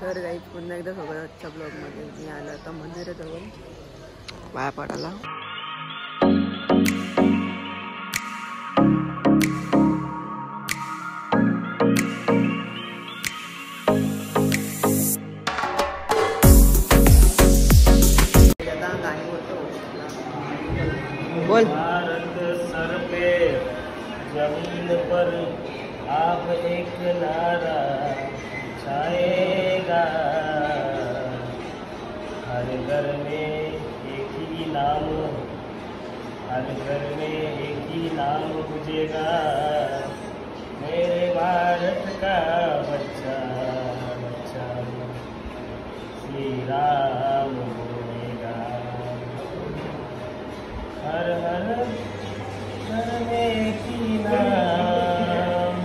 तर काही पुन्हा एकदा सगळं आजच्या ब्लॉगमध्ये मी आलं आता मंदिराजवळ पाया पडायला. बोल. भारत सर पे जमीन पर आप एक नारा छाएगा, हर घर में एक ही नाम, हर घर में एक ही नाम गुजेगा, मेरे भारत का बच्चा बच्चा श्री राम बोलेगा. हर हर घर में एक ही नाम,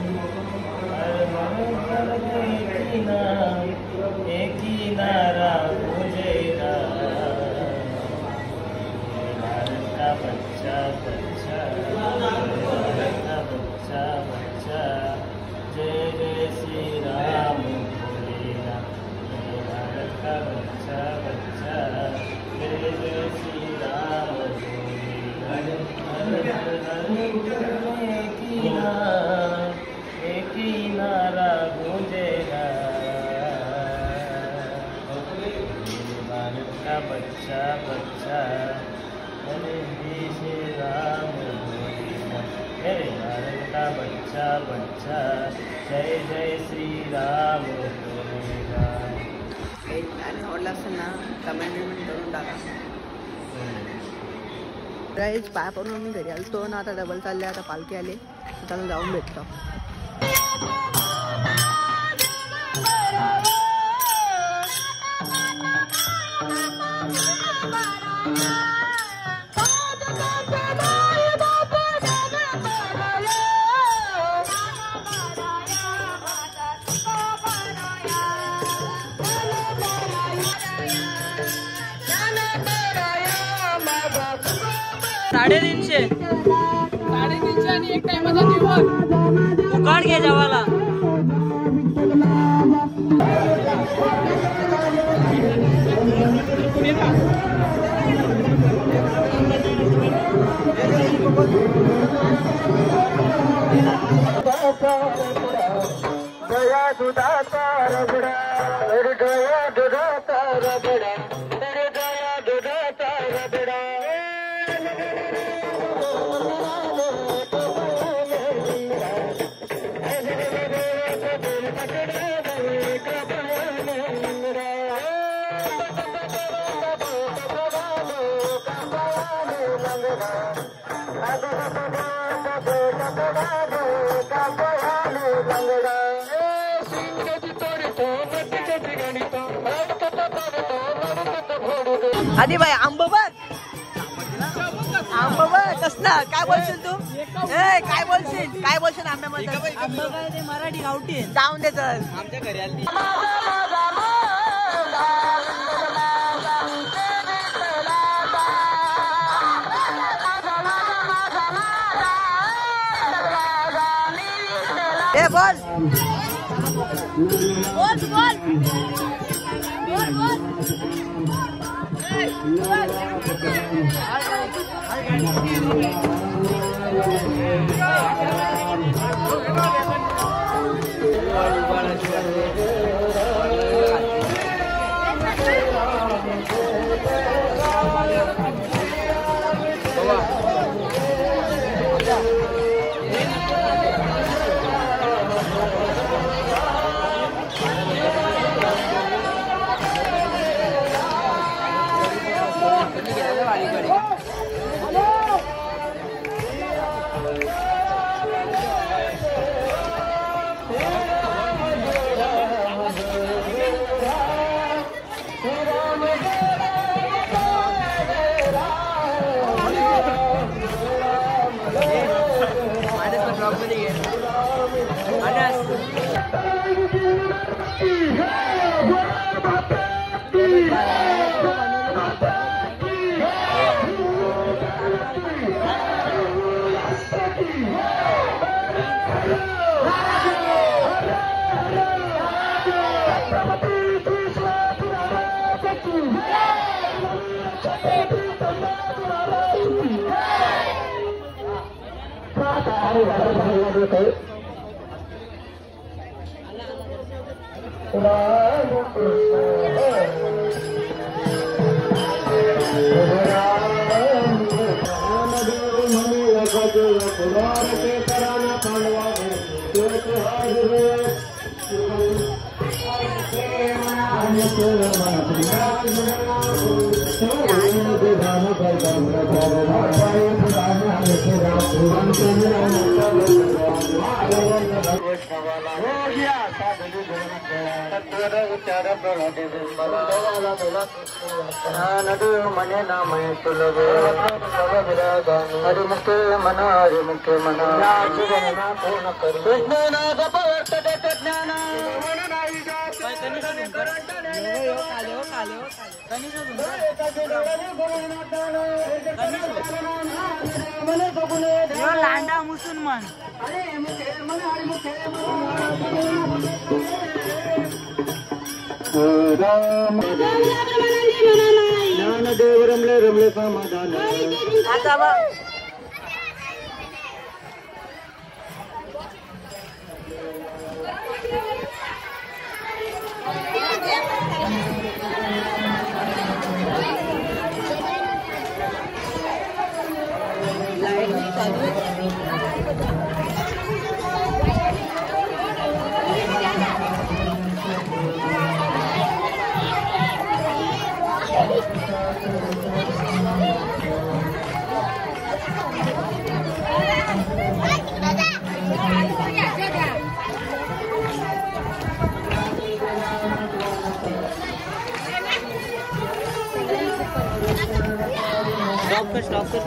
हर हर घर में एक ही नाम, एक ही नारा गूंजेगा, भारत का बच्चा बच्चा, भारत का बच्चा बच्चा जय जय श्री राम बोलेगा, भारत का बच्चा बच्चा जय जय श्री राम बोलेगा. एक ही नारा गूंजेगा, भारत का बच्चा बच्चा जय श्री राम बोलेगा, मेरे भारत का बच्चा बच्चा जय जय श्री राम बोलेगा. आणि आवडला असेल ना कमेंट करून टाका. गाईज पाय पडून मी घरी आलो तो ना, आता डबल चालले, आता पालखी आली, त्याला जाऊन भेटतो. साडेतीनशे आणि एक टाइमचा दिवस उकाड घे जेवायला. दया दुधाचा रबडा, दया दुधाचा रबडा, दया दुधाचा रबडा. आधी बाई आंब बघ, आंब बघ कसला. काय बोलशील तू? काय बोलशील आंब्यामध्ये? आंबा काय ते मराठी गावठी जाऊन दे तर. आमच्या घरी आली. ए बोल बोल बोल बोल मने नाम तुलगे हरिमुखे मन हरिमुखे मन पूर्ण लांडा मुसलमान ज्ञानदेव रमले रमले समाधान आता बा स्टॉप कर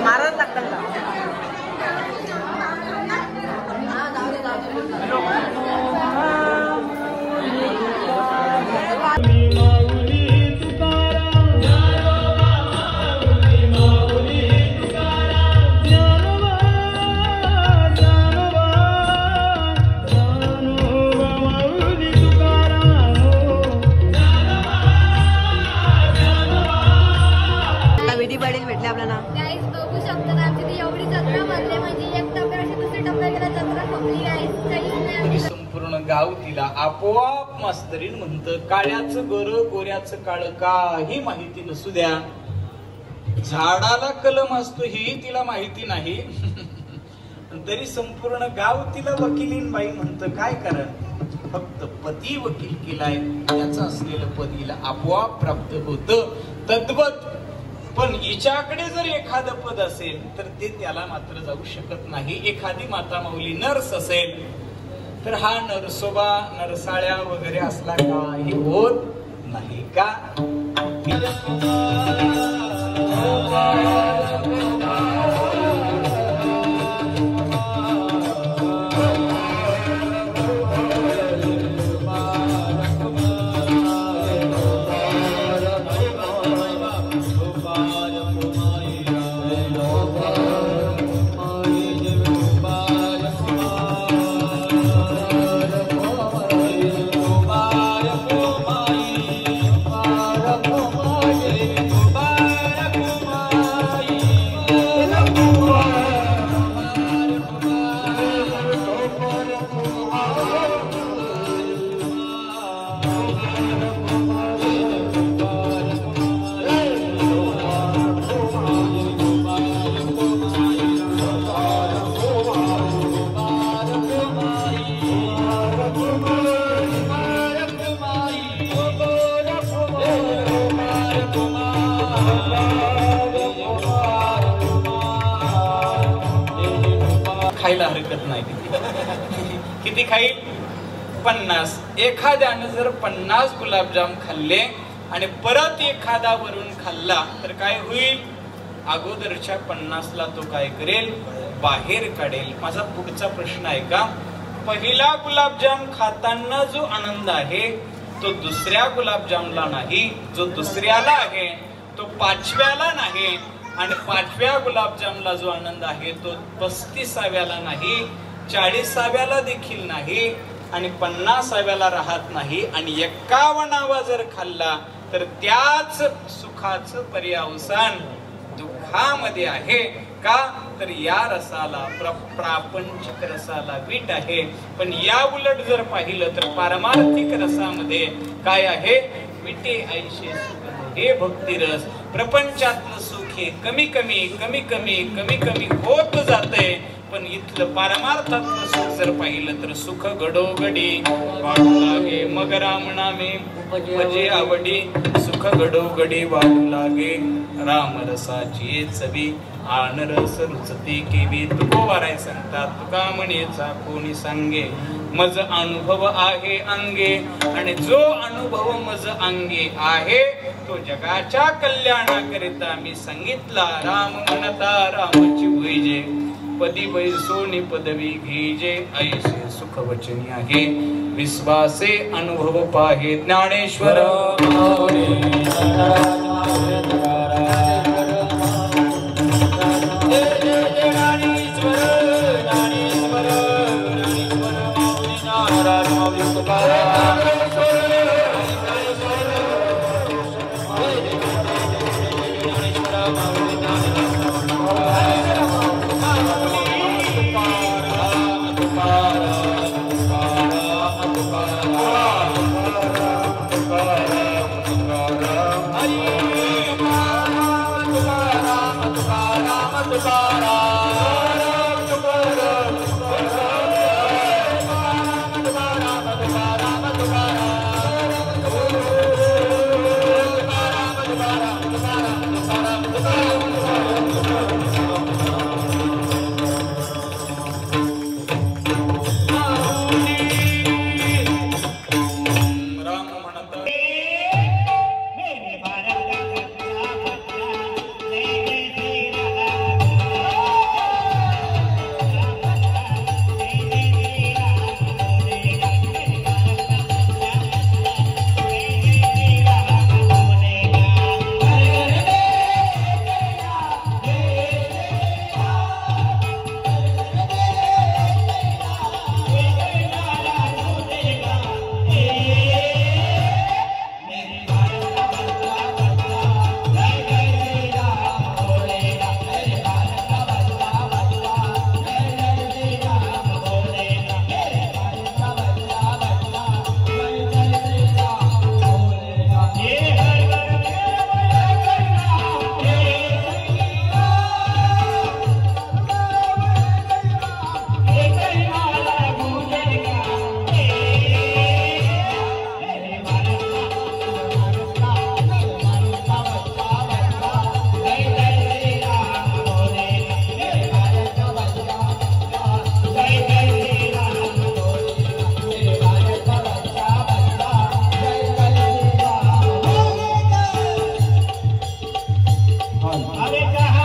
मारत लागतात का भेटले आपल्याला गाईस बघू शकता आमची एवढी जत्रा भरली म्हणजे एक टप्प्याची दुसरी टप्प्याला जत्रा संपली गाईस काही संपूर्ण गाव तिला आपोआप मास्तरीन म्हणतं काळ्याचं गोर गोऱ्याचं काळ काही माहिती नसू द्या झाडाला कलम असतो ही तिला माहिती नाही तरी संपूर्ण गाव तिला वकिलीन बाई म्हणतं काय कारण फक्त पती वकील केलाय त्याचं असलेलं पद हिला आपोआप प्राप्त होतं तद्वत पण हिच्याकडे जर एखादं पद असेल तर ते त्याला मात्र जाऊ शकत नाही एखादी माता माऊली नर्स असेल तर हा नरसोबा नरसाळ्या वगैरे असला काही होत नाही का खायला हरकत नाही. किती खाईल? 50. एखाद्यानं जर 50 गुलाबजाम खाल्ले आणि परत एखादा वरून खाल्ला तर काय होईल? अगोदरच्या 50ला तो काय करेल? बाहेर काढेल. माझा पुढचा प्रश्न आहे का, पहिला गुलाबजाम खाताना जो आनंद आहे तो दुसऱ्या गुलाबजामला नाही, जो दुसऱ्याला आहे तो 5व्याला नाही, आणि 5व्या गुलाबजामला जो आनंद आहे तो 35व्याला नाही, 40व्याला देखील नाही, आणि 50व्याला राहत नाही, आणि 51वा जर खाल्ला तर त्याच सुखाचं पर्यावसान दुःखामध्ये आहे. का तर या रसाला प्रापंचिक रसाला वीट आहे. पण या उलट जर पाहिलं तर पारमार्थिक रसामध्ये काय आहे? विटे ऐशे सुख हे भक्तिरस. प्रपंचातलं सुख हे कमी कमी कमी कमी कमी कमी होत जाते, पण इथलं पारमार्थातलं सुख जर पाहिलं तर सुख घडोघडी वाढू लागे. मग राम नामे उपजे आवडी, सुख घडोघडी वाढू लागे. राम रसाची चवी आन रस रुचती केवी. तुको वाराय सांगतात तुका म्हणेचा कोणी सांगे. मज अनुभव आहे अंगे, आणि जो अनुभव मज अंगे आहे तो जगाच्या कल्याणाकरिता मी सांगितला. राम म्हणता रामची होईजे, पदी बैसोनी पदवी घेजे. ऐसे सुख वचनी आहे, विश्वासे अनुभव पाहे. ज्ञानेश्वर हवे कहा